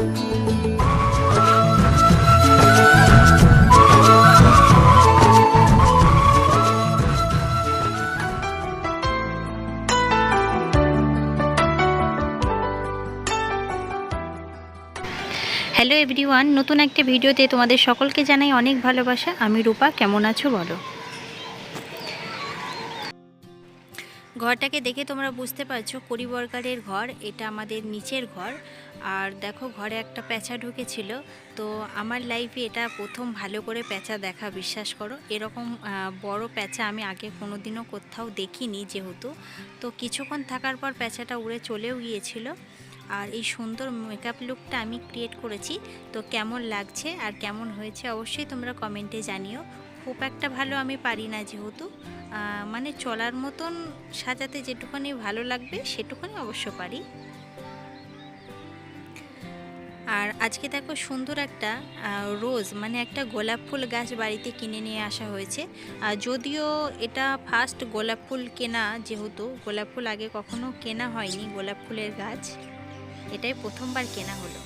Hello everyone, নতুন একটা ভিডিওতে তোমাদের সকলকে জানাই অনেক ভালোবাসা। আমি রূপা, কেমন আছো বলো। ঘরটাকে দেখে তোমরা বুঝতে পারছো পরিবর্গারের ঘর, এটা আমাদের নিচের ঘর। আর দেখো ঘরে একটা প্যাঁচা ঢুকেছিল, তো আমার লাইফে এটা প্রথম ভালো করে প্যাঁচা দেখা, বিশ্বাস করো। এরকম বড় প্যাঁচা আমি আগে কোনোদিনও কোথাও দেখিনি যেহেতু। তো কিছুক্ষণ থাকার পর প্যাঁচাটা উড়ে চলেও গিয়েছিল। আর এই সুন্দর মেকআপ লুকটা আমি ক্রিয়েট করেছি, তো কেমন লাগছে আর কেমন হয়েছে অবশ্যই তোমরা কমেন্টে জানিও। খুব একটা ভালো আমি পারি না যেহেতু, মানে চলার মতন সাজাতে যেটুখানি ভালো লাগবে সেটুখানি অবশ্য পারি। আর আজকে দেখো সুন্দর একটা রোজ মানে একটা গোলাপ ফুল গাছ বাড়িতে কিনে নিয়ে আসা হয়েছে। যদিও এটা ফার্স্ট গোলাপ ফুল কেনা, যেহেতু গোলাপ ফুল আগে কখনো কেনা হয়নি, গোলাপ ফুলের গাছ এটাই প্রথমবার কেনা হলো।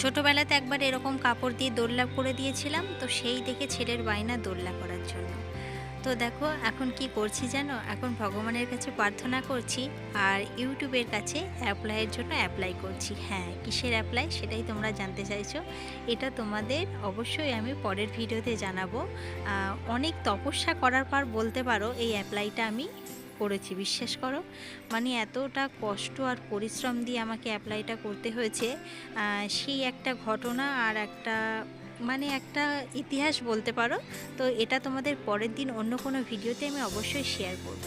ছোটোবেলাতে একবার এরকম কাপড় দিয়ে দোলনা করে দিয়েছিলাম, তো সেই দেখে ছেলের বায়না দোলনা করার জন্য। তো দেখো এখন কি করছি জানো, এখন ভগবানের কাছে প্রার্থনা করছি আর ইউটিউবের কাছে অ্যাপ্লাইয়ের জন্য অ্যাপ্লাই করছি। হ্যাঁ, কিসের অ্যাপ্লাই সেটাই তোমরা জানতে চাইছো, এটা তোমাদের অবশ্যই আমি পরের ভিডিওতে জানাবো। অনেক তপস্যা করার পর বলতে পারো এই অ্যাপ্লাইটা আমি করেছি, বিশ্বাস করো। মানে এতটা কষ্ট আর পরিশ্রম দিয়ে আমাকে অ্যাপ্লাইটা করতে হয়েছে, সেই একটা ঘটনা আর একটা মানে একটা ইতিহাস বলতে পারো। তো এটা তোমাদের পরের দিন অন্য কোনো ভিডিওতে আমি অবশ্যই শেয়ার করব।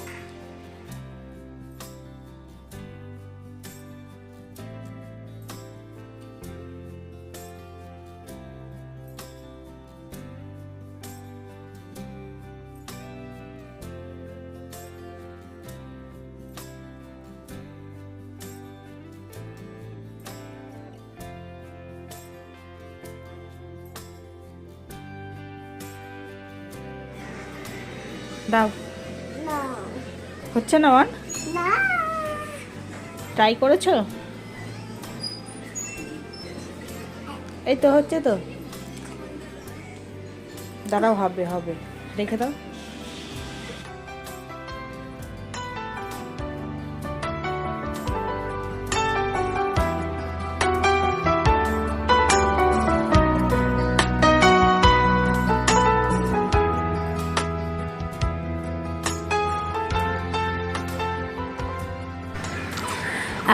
দাও, হচ্ছে না ওয়ান, ট্রাই করেছো? এই তো হচ্ছে তো, দাঁড়াও, হবে হবে, রেখে দাও।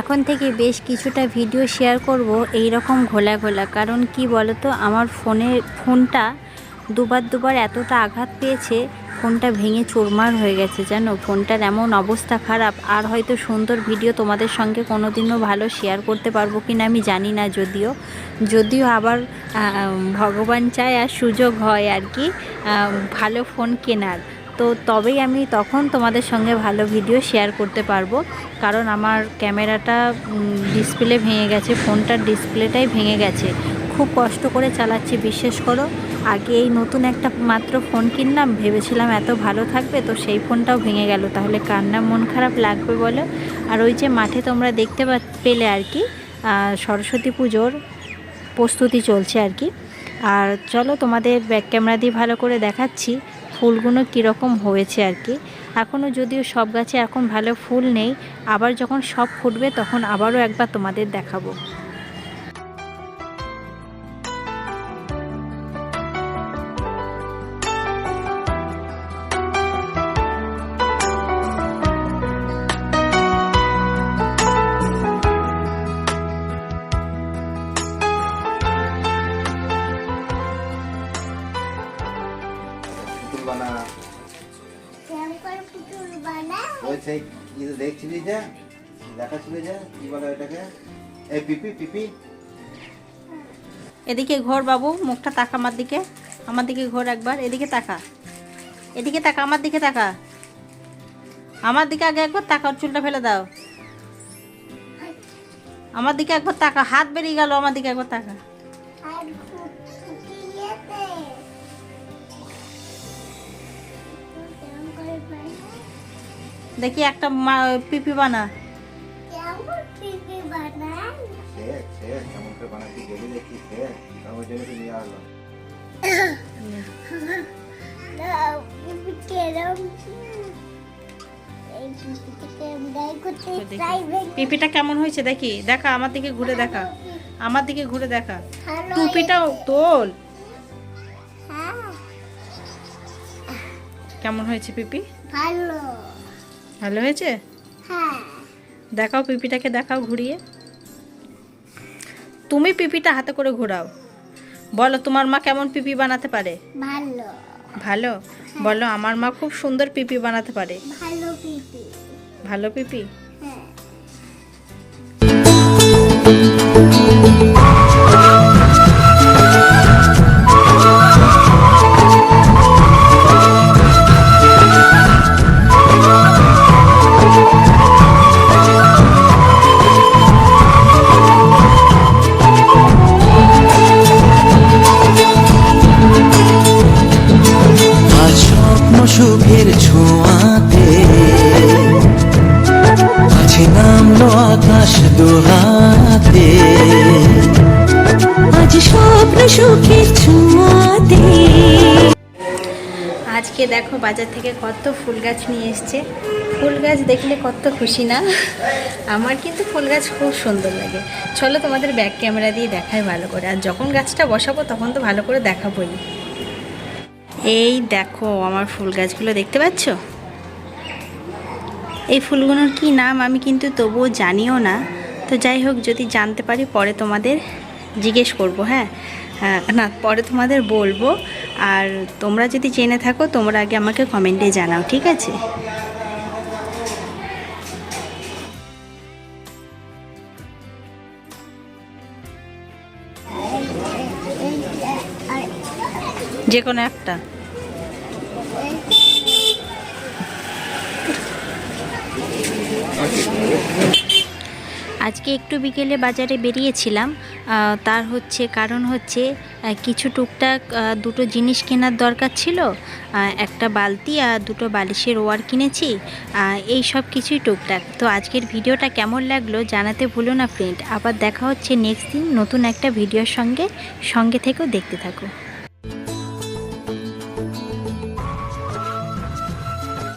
এখন থেকে বেশ কিছুটা ভিডিও শেয়ার করব এই রকম ঘোলা ঘোলা, কারণ কি বলো তো, আমার ফোনটা দুবার এতটা আঘাত পেয়েছে, ফোনটা ভেঙে চুরমার হয়ে গেছে জানো। ফোনটার এমন অবস্থা খারাপ, আর হয়তো সুন্দর ভিডিও তোমাদের সঙ্গে কোনোদিনও ভালো শেয়ার করতে পারবো কিনা আমি জানি না। যদিও আবার ভগবান চায় আর সুযোগ হয় আর কি ভালো ফোন কেনার, তো তবেই আমি তখন তোমাদের সঙ্গে ভালো ভিডিও শেয়ার করতে পারবো। কারণ আমার ক্যামেরাটা ডিসপ্লে ভেঙে গেছে, ফোনটার ডিসপ্লেটাই ভেঙে গেছে। খুব কষ্ট করে চালাচ্ছি, বিশ্বাস করো। আগে এই নতুন একটা মাত্র ফোন কিনলাম, ভেবেছিলাম এত ভালো থাকবে, তো সেই ফোনটাও ভেঙে গেল, তাহলে কার না মন খারাপ লাগবে বলো। আর ওই যে মাঠে তোমরা দেখতে পেলে আর কি, সরস্বতী পুজোর প্রস্তুতি চলছে আর কি। আর চলো তোমাদের ব্যাক ক্যামেরা দিয়ে ভালো করে দেখাচ্ছি ফুলগুলো কীরকম হয়েছে আর কি। এখনও যদিও সব গাছে এখন ভালো ফুল নেই, আবার যখন সব ফুটবে তখন আবারও একবার তোমাদের দেখাবো। দেখছিলি যা দেখাচ্ছিলি যা কি বলে এটাকে, এই পিপি পিপি। এদিকে ঘোর বাবু, মুখটা তাকা আমার দিকে, আমার দিকে ঘোর একবার, এদিকে তাকা, এদিকে তাকা, আমার দিকে তাকা, আমার দিকে আগে একবার তাকা, চুলটা ফেলে দাও, আমার দিকে একবার তাকা, হাত বেরিয়ে গেল, আমার দিকে একবার তাকা। দেখি একটা পিপি বানা। কেমন করে বানাচ্ছি গেলে দেখি আমার জন্য তো নিয়ে আসলাম। পিপিটা কেমন হয়েছে দেখি, দেখা আমার দিকে ঘুরে দেখা, আমার দিকে ঘুরে দেখা। টুপিটাও তোল। কেমন হয়েছে পিপি? ভালো। ভালো হয়েছে? হ্যাঁ। দেখাও পিপিটাকে, দেখাও ঘুরিয়ে। তুমি পিপিটা হাতে করে ঘোরাও। বলো তোমার মা কেমন পিপি বানাতে পারে? ভালো। ভালো? বলো আমার মা খুব সুন্দর পিপি বানাতে পারে। ভালো পিপি। ভালো পিপি? হ্যাঁ। সুখের ছোঁয়াতে আছে নামলো আকাশ দোহাতে, আজ স্বপ্ন সুখের ছোঁয়াতে। আজকে দেখো বাজার থেকে কত ফুল গাছ নিয়ে এসছে। ফুল গাছ দেখলে কত খুশি না? আমার কিন্তু ফুল গাছ খুব সুন্দর লাগে। চলো তোমাদের ব্যাক ক্যামেরা দিয়ে দেখাই ভালো করে, আর যখন গাছটা বসাবো তখন তো ভালো করে দেখাবোই। এই দেখো আমার ফুল গাছগুলো দেখতে পাচ্ছ? এই ফুলগুলোর কি নাম আমি কিন্তু তবুও জানিও না। তো যাই হোক, যদি জানতে পারি পরে তোমাদের জিজ্ঞেস করব। হ্যাঁ, না পরে তোমাদের বলবো। আর তোমরা যদি জেনে থাকো তোমরা আগে আমাকে কমেন্টে জানাও, ঠিক আছে? যে কোনো একটা। আজকে একটু বিকেলে বাজারে বেরিয়েছিলাম। তার কারণ হচ্ছে কিছু টুকটাক দুটো জিনিস কেনার দরকার ছিল। একটা বালতি আর দুটো বালিশের ওয়ার কিনেছি। এই সব কিছুই টুকটাক। তো আজকের ভিডিওটা কেমন লাগলো জানাতে ভুলো না ফ্রেন্ড। আবার দেখা হচ্ছে নেক্সট দিন নতুন একটা ভিডিওর সঙ্গে থেকেও দেখতে থাকো।